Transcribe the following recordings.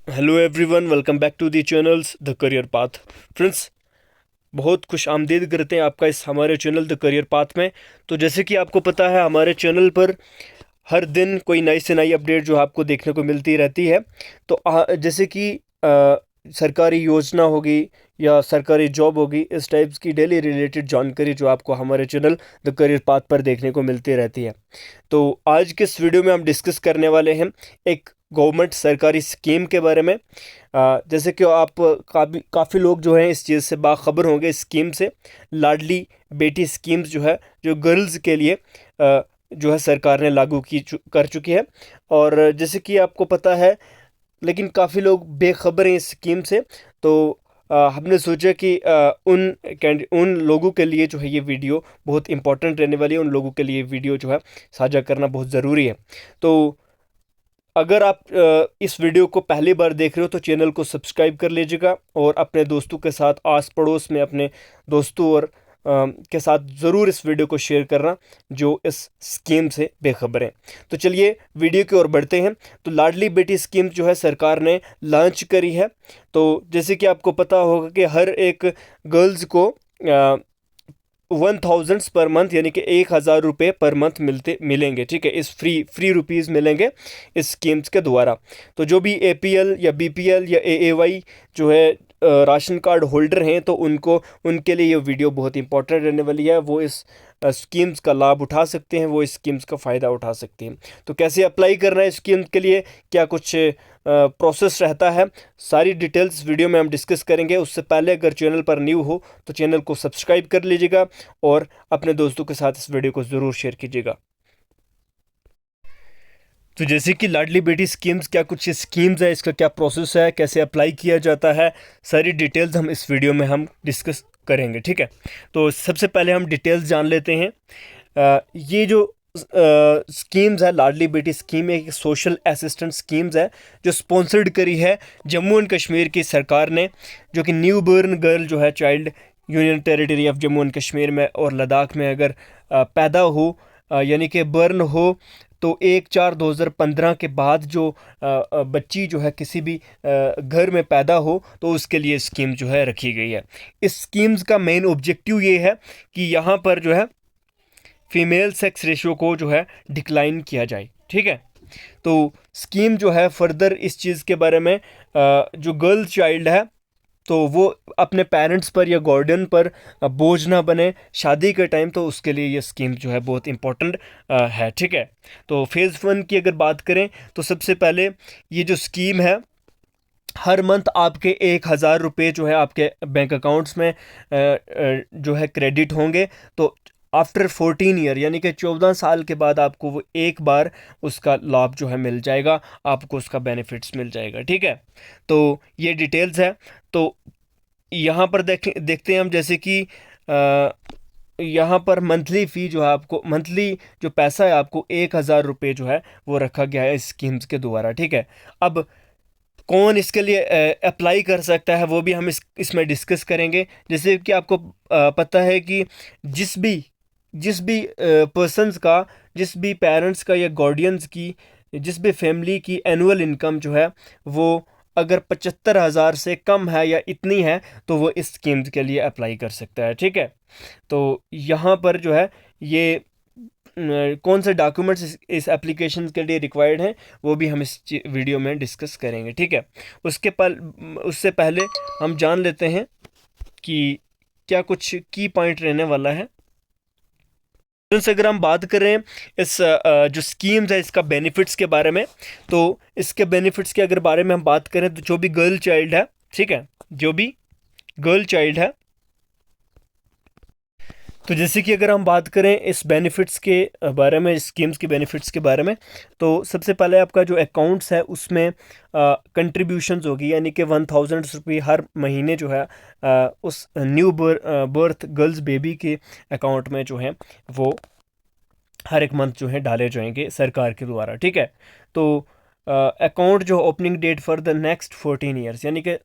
Hello everyone, welcome back to the channels the career path. Friends, बहुत खुश आमदीद करते हैं आपका इस हमारे चैनल द करियर पाथ में। तो जैसे कि आपको पता है, हमारे चैनल पर हर दिन कोई नई से नई अपडेट जो आपको देखने को मिलती रहती है। तो जैसे कि सरकारी योजना होगी या सरकारी जॉब होगी, इस टाइप्स की डेली रिलेटेड जानकारी जो आपको हमारे चैनल द करियर पाथ पर देखने को मिलती रहती है। तो आज के इस वीडियो में हम डिस्कस करने वाले हैं एक गवर्नमेंट सरकारी स्कीम के बारे में। जैसे कि आप काफ़ी लोग जो हैं इस चीज़ से बाखबर होंगे, इस स्कीम से। लाडली बेटी स्कीम्स जो है, जो गर्ल्स के लिए जो है सरकार ने लागू कर चुकी है। और जैसे कि आपको पता है, लेकिन काफ़ी लोग बेखबर हैं इस स्कीम से। तो हमने सोचा कि उन लोगों के लिए जो है ये वीडियो बहुत इंपॉर्टेंट रहने वाली है। उन लोगों के लिए वीडियो जो है साझा करना बहुत ज़रूरी है। तो अगर आप इस वीडियो को पहली बार देख रहे हो तो चैनल को सब्सक्राइब कर लीजिएगा, और अपने दोस्तों के साथ, आस पड़ोस में अपने दोस्तों और के साथ ज़रूर इस वीडियो को शेयर करना जो इस स्कीम से बेखबर हैं। तो चलिए वीडियो की ओर बढ़ते हैं। तो लाडली बेटी स्कीम जो है सरकार ने लॉन्च करी है। तो जैसे कि आपको पता होगा कि हर एक गर्ल्स को 1000 पर मंथ, यानी कि 1000 रुपये पर मंथ मिलेंगे। ठीक है, इस फ्री रुपीज़ मिलेंगे इस स्कीम्स के द्वारा। तो जो भी एपीएल या बीपीएल या एएवाई जो है राशन कार्ड होल्डर हैं, तो उनके लिए ये वीडियो बहुत इंपॉर्टेंट रहने वाली है। वो इस स्कीम्स का लाभ उठा सकते हैं, वो इस स्कीम्स का फ़ायदा उठा सकते हैं। तो कैसे अप्लाई करना है इस स्कीम के लिए, क्या कुछ प्रोसेस रहता है, सारी डिटेल्स वीडियो में हम डिस्कस करेंगे। उससे पहले अगर चैनल पर न्यू हो तो चैनल को सब्सक्राइब कर लीजिएगा, और अपने दोस्तों के साथ इस वीडियो को ज़रूर शेयर कीजिएगा। तो जैसे कि लाडली बेटी स्कीम्स, क्या कुछ स्कीम्स है, इसका क्या प्रोसेस है, कैसे अप्लाई किया जाता है, सारी डिटेल्स हम इस वीडियो में हम डिस्कस करेंगे। ठीक है, तो सबसे पहले हम डिटेल्स जान लेते हैं। ये जो स्कीम्स है, लाडली बेटी स्कीम एक सोशल असिस्टेंट स्कीम्स है जो स्पॉन्सर्ड करी है जम्मू एंड कश्मीर की सरकार ने, जो कि न्यू बॉर्न गर्ल जो है child union territory of Jammu and Kashmir में और लद्दाख में अगर पैदा हो, यानी कि बर्न हो, तो 1/4/2015 के बाद जो बच्ची जो है किसी भी घर में पैदा हो, तो उसके लिए स्कीम जो है रखी गई है। इस स्कीम्स का मेन ऑब्जेक्टिव ये है कि यहाँ पर जो है फीमेल सेक्स रेशियो को जो है डिक्लाइन किया जाए। ठीक है, तो स्कीम जो है फर्दर इस चीज़ के बारे में, जो गर्ल चाइल्ड है तो वो अपने पेरेंट्स पर या गार्डियन पर बोझ ना बने शादी के टाइम, तो उसके लिए ये स्कीम जो है बहुत इंपॉर्टेंट है। ठीक है, तो फेज़ 1 की अगर बात करें तो सबसे पहले ये जो स्कीम है, हर मंथ आपके 1000 रुपये जो है आपके बैंक अकाउंट्स में जो है क्रेडिट होंगे। तो आफ्टर 14 ईयर, यानी कि 14 साल के बाद आपको वो एक बार उसका लाभ जो है मिल जाएगा, आपको उसका बेनिफिट्स मिल जाएगा। ठीक है, तो ये डिटेल्स है। तो यहाँ पर देखते हैं हम, जैसे कि यहाँ पर मंथली फ़ी जो है, आपको मंथली जो पैसा है आपको 1000 रुपये जो है वो रखा गया है इस स्कीम्स के द्वारा। ठीक है, अब कौन इसके लिए अप्लाई कर सकता है वो भी हम इसमें डिस्कस करेंगे। जैसे कि आपको पता है कि जिस भी पर्सन्स का, जिस भी पेरेंट्स का या गार्डियंस की, जिस भी फैमिली की एनुअल इनकम जो है वो अगर 75,000 से कम है या इतनी है, तो वो इस स्कीम्स के लिए अप्लाई कर सकता है। ठीक है, तो यहाँ पर जो है ये कौन से डॉक्यूमेंट्स इस एप्लीकेशन के लिए रिक्वायर्ड हैं, वो भी हम इस वीडियो में डिस्कस करेंगे। ठीक है, उससे पहले हम जान लेते हैं कि क्या कुछ की पॉइंट रहने वाला है। से अगर हम बात करें इस जो स्कीम्स है इसका बेनिफिट्स के बारे में, तो इसके बेनिफिट्स के अगर बारे में हम बात करें, तो जो भी गर्ल चाइल्ड है, ठीक है, जो भी गर्ल चाइल्ड है, तो जैसे कि अगर हम बात करें इस बेनिफिट्स के बारे में, स्कीम्स के बेनिफिट्स के बारे में, तो सबसे पहले आपका जो अकाउंट्स है उसमें कंट्रीब्यूशंस होगी, यानी कि 1000 रुपये हर महीने जो है उस न्यू बर्थ गर्ल्स बेबी के अकाउंट में जो है वो हर एक मंथ जो है डाले जाएंगे सरकार के द्वारा। ठीक है, तो अकाउंट जो opening date for the next 14 years, यानी कि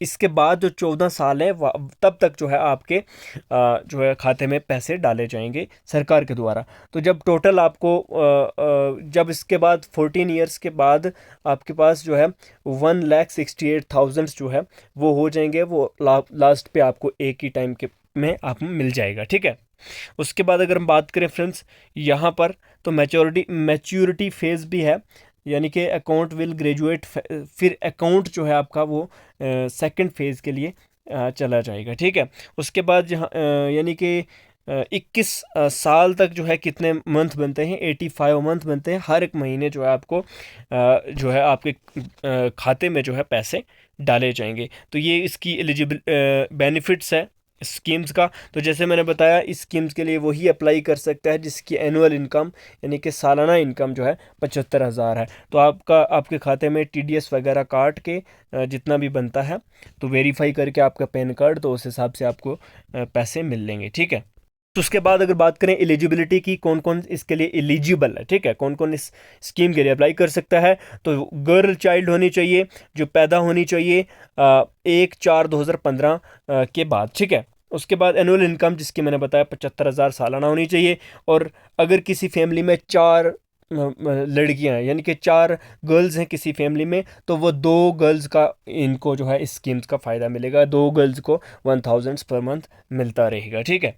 इसके बाद जो 14 साल है तब तक जो है आपके जो है खाते में पैसे डाले जाएंगे सरकार के द्वारा। तो जब टोटल आपको जब इसके बाद 14 ईयर्स के बाद आपके पास जो है 1,68,000 जो है वो हो जाएंगे, वो लास्ट पे आपको एक ही टाइम के में आप मिल जाएगा, ठीक है। उसके बाद अगर हम बात करें फ्रेंड्स यहाँ पर, तो मैच्योरिटी फेज़ भी है, यानी कि अकाउंट विल ग्रेजुएट, फिर अकाउंट जो है आपका वो सेकंड फेज़ के लिए चला जाएगा, ठीक है। उसके बाद जहाँ यानी कि 21 साल तक जो है कितने मंथ बनते हैं, 85 मंथ बनते हैं। हर एक महीने जो है आपको जो है आपके खाते में जो है पैसे डाले जाएंगे। तो ये इसकी एलिजिबल बेनिफिट्स है स्कीम्स का। तो जैसे मैंने बताया, इस स्कीम्स के लिए वही अप्लाई कर सकता है जिसकी एनुअल इनकम यानी कि सालाना इनकम जो है 75,000 है। तो आपके खाते में TDS वगैरह काट के जितना भी बनता है तो वेरीफाई करके आपका पैन कार्ड, तो उस हिसाब से आपको पैसे मिल लेंगे, ठीक है। तो उसके बाद अगर बात करें एलिजिबिलिटी की, कौन कौन इसके लिए एलिजिबल है, ठीक है, कौन कौन इस स्कीम के लिए अप्लाई कर सकता है। तो गर्ल चाइल्ड होनी चाहिए जो पैदा होनी चाहिए 1/4/2015 के बाद, ठीक है। उसके बाद एनुअल इनकम जिसकी मैंने बताया 75,000 सालाना होनी चाहिए। और अगर किसी फैमिली में 4 लड़कियां हैं, यानी कि 4 गर्ल्स हैं किसी फैमिली में, तो वो 2 गर्ल्स का इनको जो है इस स्कीम्स का फ़ायदा मिलेगा। 2 गर्ल्स को 1,000 पर मंथ मिलता रहेगा, ठीक है।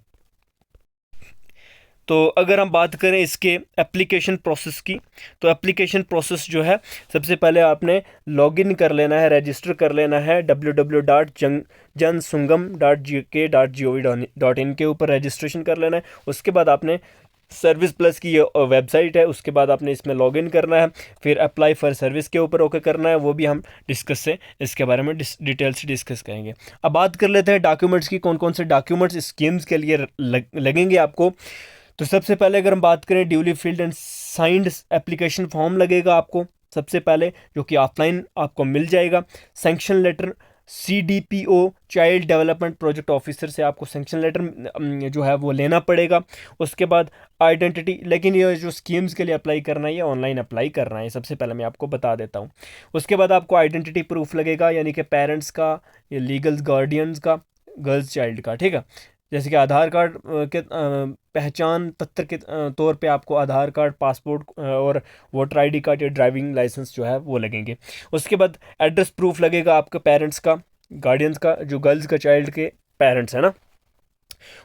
तो अगर हम बात करें इसके एप्लीकेशन प्रोसेस की, तो एप्लीकेशन प्रोसेस जो है, सबसे पहले आपने लॉगिन कर लेना है, रजिस्टर कर लेना है www.jansungam.gk.gov.in के ऊपर रजिस्ट्रेशन कर लेना है। उसके बाद आपने सर्विस प्लस की ये वेबसाइट है, उसके बाद आपने इसमें लॉगिन करना है, फिर अप्लाई फॉर सर्विस के ऊपर ओके करना है। वो भी हम इसके बारे में डिटेल से डिस्कस करेंगे। अब बात कर लेते हैं डॉक्यूमेंट्स की, कौन कौन से डॉक्यूमेंट्स स्कीम्स के लिए लगेंगे आपको। तो सबसे पहले अगर हम बात करें, duly filled and signed application form लगेगा आपको सबसे पहले, जो कि ऑफलाइन आपको मिल जाएगा। Sanction letter CDPO child development project officer से आपको सैंक्शन लेटर जो है वो लेना पड़ेगा। उसके बाद आइडेंटिटी, लेकिन ये जो स्कीम्स के लिए अप्लाई करना है ये ऑनलाइन अप्लाई करना है, सबसे पहले मैं आपको बता देता हूँ। उसके बाद आपको आइडेंटिटी प्रूफ लगेगा, यानी कि पेरेंट्स का या लीगल गार्डियंस का, गर्ल्स चाइल्ड का, ठीक है। जैसे कि आधार कार्ड के पहचान पत्र के तौर पे आपको आधार कार्ड, पासपोर्ट और वोटर ID कार्ड या ड्राइविंग लाइसेंस जो है वो लगेंगे। उसके बाद एड्रेस प्रूफ लगेगा आपके पेरेंट्स का, गार्डियंस का, जो गर्ल्स का चाइल्ड के पेरेंट्स है ना।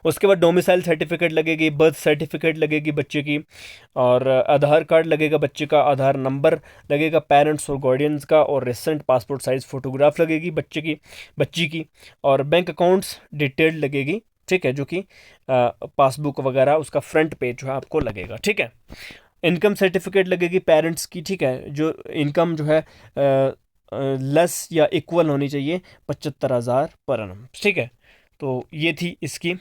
उसके बाद डोमिसाइल सर्टिफिकेट लगेगी, बर्थ सर्टिफिकेट लगेगी बच्चे की, और आधार कार्ड लगेगा बच्चे का, आधार नंबर लगेगा पेरेंट्स और गार्डियंस का, और रिसेंट पासपोर्ट साइज़ फ़ोटोग्राफ लगेगी बच्ची की, और बैंक अकाउंट्स डिटेल लगेगी, ठीक है, जो कि पासबुक वगैरह उसका फ्रंट पेज जो है आपको लगेगा, ठीक है। इनकम सर्टिफिकेट लगेगी पेरेंट्स की, ठीक है, जो इनकम जो है लेस या इक्वल होनी चाहिए 75,000 पर एनम, ठीक है। तो ये थी इसकी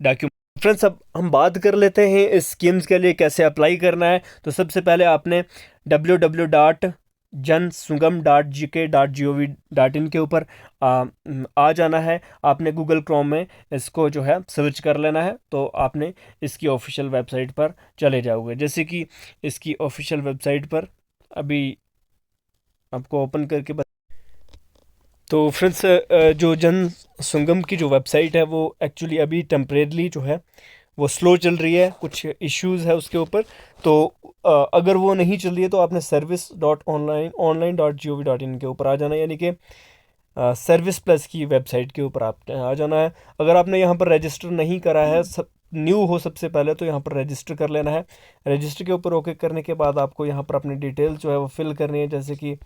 डॉक्यूमेंट। फ्रेंड्स, अब हम बात कर लेते हैं इस स्कीम्स के लिए कैसे अप्लाई करना है। तो सबसे पहले आपने www.jansungam.gk.gov.in के ऊपर आ जाना है। आपने गूगल क्रोम में इसको जो है सर्च कर लेना है, तो आपने इसकी ऑफिशियल वेबसाइट पर चले जाओगे। जैसे कि इसकी ऑफिशियल वेबसाइट पर अभी आपको ओपन करके तो फ्रेंड्स, जो जन सुंगम की जो वेबसाइट है वो एक्चुअली अभी टेम्परेरली जो है वो स्लो चल रही है, कुछ इश्यूज़ है उसके ऊपर। तो अगर वो नहीं चल रही है तो आपने service.online.gov.in के ऊपर आ जाना है, यानी कि सर्विस प्लस की वेबसाइट के ऊपर आप आ जाना है। अगर आपने यहाँ पर रजिस्टर नहीं करा है, सब न्यू हो सबसे पहले, तो यहाँ पर रजिस्टर कर लेना है। रजिस्टर के ऊपर ओके करने के बाद आपको यहाँ पर अपनी डिटेल्स जो है वो फिल करनी है। जैसे कि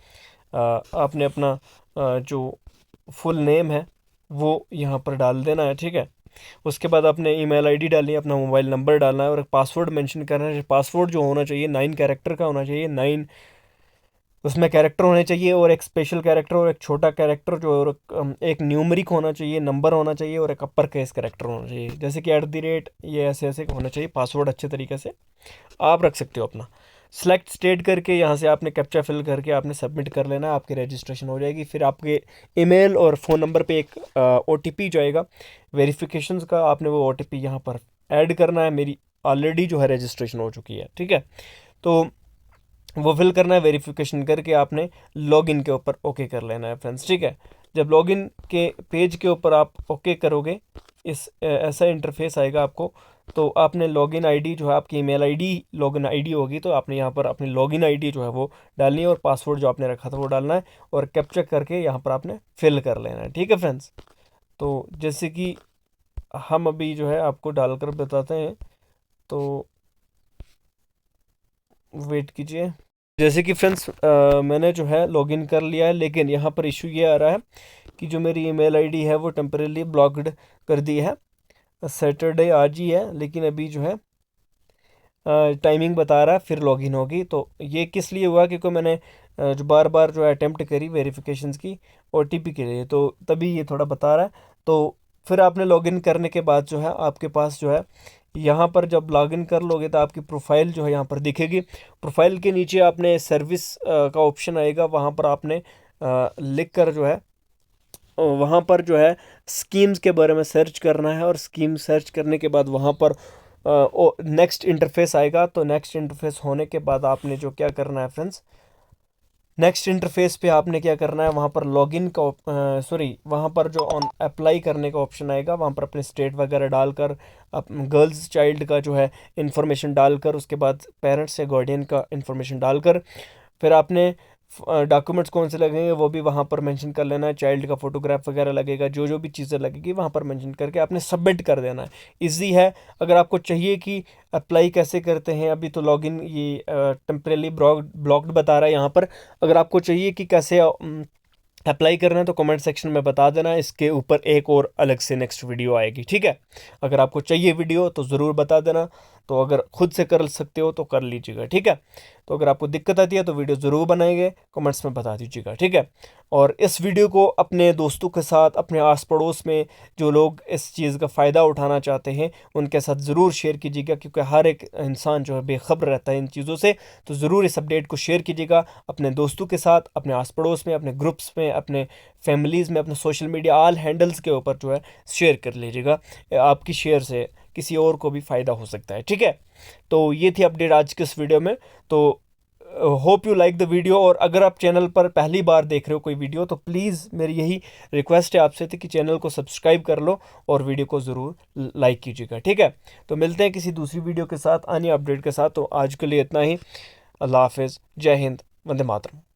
आपने अपना जो फुल नेम है वो यहाँ पर डाल देना है, ठीक है। उसके बाद आपने ईमेल ID डालनी है, अपना मोबाइल नंबर डालना है, और एक पासवर्ड मेंशन करना है। पासवर्ड जो होना चाहिए 9 कैरेक्टर का होना चाहिए, 9 उसमें कैरेक्टर होने चाहिए, और एक स्पेशल कैरेक्टर और एक छोटा कैरेक्टर जो, और एक न्यूमरिक होना चाहिए, नंबर होना चाहिए, और एक अपर केस कैरेक्टर होना चाहिए। जैसे कि @ ये ऐसे ऐसे होना चाहिए। पासवर्ड अच्छे तरीके से आप रख सकते हो अपना। सेलेक्ट स्टेट करके यहाँ से आपने कैप्चा फिल करके आपने सबमिट कर लेना है, आपकी रजिस्ट्रेशन हो जाएगी। फिर आपके ईमेल और फ़ोन नंबर पे एक OTP जाएगा वेरिफिकेशंस का, आपने वो OTP यहाँ पर ऐड करना है। मेरी ऑलरेडी जो है रजिस्ट्रेशन हो चुकी है, ठीक है। तो वो फिल करना है, वेरिफिकेशन करके आपने लॉगिन के ऊपर ओके कर लेना है फ्रेंड्स, ठीक है। जब लॉगिन के पेज के ऊपर आप ओके करोगे, ऐसा इंटरफेस आएगा आपको। तो आपने लॉगिन आईडी जो है, आपकी ईमेल आईडी लॉगिन आईडी होगी, तो आपने यहाँ पर अपनी लॉगिन आईडी जो है वो डालनी है, और पासवर्ड जो आपने रखा था वो डालना है, और कैप्चा करके यहाँ पर आपने फिल कर लेना है। ठीक है फ्रेंड्स, तो जैसे कि हम अभी जो है आपको डालकर बताते हैं, तो वेट कीजिए। जैसे कि फ्रेंड्स मैंने जो है लॉगिन कर लिया है, लेकिन यहाँ पर इशू ये आ रहा है कि जो मेरी ईमेल आईडी है वो टेम्परेली ब्लॉक्ड कर दी है। सैटरडे आज ही है, लेकिन अभी जो है टाइमिंग बता रहा है फिर लॉगिन होगी। तो ये किस लिए हुआ, क्योंकि मैंने जो बार बार जो है अटैम्प्ट करी वेरिफिकेशंस की ओटीपी के लिए, तो तभी ये थोड़ा बता रहा है। तो फिर आपने लॉगिन करने के बाद जो है आपके पास जो है यहाँ पर जब लॉगिन कर लोगे तो आपकी प्रोफाइल जो है यहाँ पर दिखेगी। प्रोफाइल के नीचे आपने सर्विस का ऑप्शन आएगा, वहाँ पर आपने लिख कर जो है वहाँ पर जो है स्कीम्स के बारे में सर्च करना है, और स्कीम सर्च करने के बाद वहाँ पर नेक्स्ट इंटरफेस आएगा। तो नेक्स्ट इंटरफेस होने के बाद आपने जो क्या करना है फ्रेंड्स, नेक्स्ट इंटरफेस पे आपने क्या करना है, वहाँ पर लॉगिन का वहाँ पर जो ऑन अप्लाई करने का ऑप्शन आएगा, वहाँ पर अपने स्टेट वगैरह डालकर, गर्ल्स चाइल्ड का जो है इन्फॉर्मेशन डालकर, उसके बाद पेरेंट्स या गार्डियन का इन्फॉर्मेशन डालकर, फिर आपने डॉक्यूमेंट्स कौन से लगेंगे वो भी वहाँ पर मेंशन कर लेना है। चाइल्ड का फोटोग्राफ वगैरह लगेगा, जो जो भी चीज़ें लगेगी वहाँ पर मेंशन करके आपने सबमिट कर देना है। इजी है। अगर आपको चाहिए कि अप्लाई कैसे करते हैं, अभी तो लॉगिन ये टेम्परेली ब्लॉक्ड बता रहा है यहाँ पर। अगर आपको चाहिए कि कैसे अप्लाई करना है तो कमेंट सेक्शन में बता देना, इसके ऊपर एक और अलग से नेक्स्ट वीडियो आएगी। ठीक है, अगर आपको चाहिए वीडियो तो ज़रूर बता देना, तो अगर खुद से कर सकते हो तो कर लीजिएगा। ठीक है, तो अगर आपको दिक्कत आती है तो वीडियो ज़रूर बनाएंगे, कमेंट्स में बता दीजिएगा। ठीक है, और इस वीडियो को अपने दोस्तों के साथ, अपने आस पड़ोस में जो लोग इस चीज़ का फ़ायदा उठाना चाहते हैं उनके साथ ज़रूर शेयर कीजिएगा, क्योंकि हर एक इंसान जो है बेखबर रहता है इन चीज़ों से। तो ज़रूर इस अपडेट को शेयर कीजिएगा अपने दोस्तों के साथ, अपने आस पड़ोस में, अपने ग्रुप्स में, अपने फैमिलीज़ में, अपने सोशल मीडिया ऑल हैंडल्स के ऊपर जो है शेयर कर लीजिएगा। आपकी शेयर से किसी और को भी फ़ायदा हो सकता है। ठीक है, तो ये थी अपडेट आज के इस वीडियो में। तो hope you like the video, और अगर आप चैनल पर पहली बार देख रहे हो कोई वीडियो तो प्लीज़ मेरी यही रिक्वेस्ट है आपसे कि चैनल को सब्सक्राइब कर लो और वीडियो को ज़रूर लाइक कीजिएगा। ठीक है, तो मिलते हैं किसी दूसरी वीडियो के साथ, अन्य अपडेट के साथ। तो आज के लिए इतना ही। अल्लाह हाफिज़, जय हिंद, वंदे मातरम।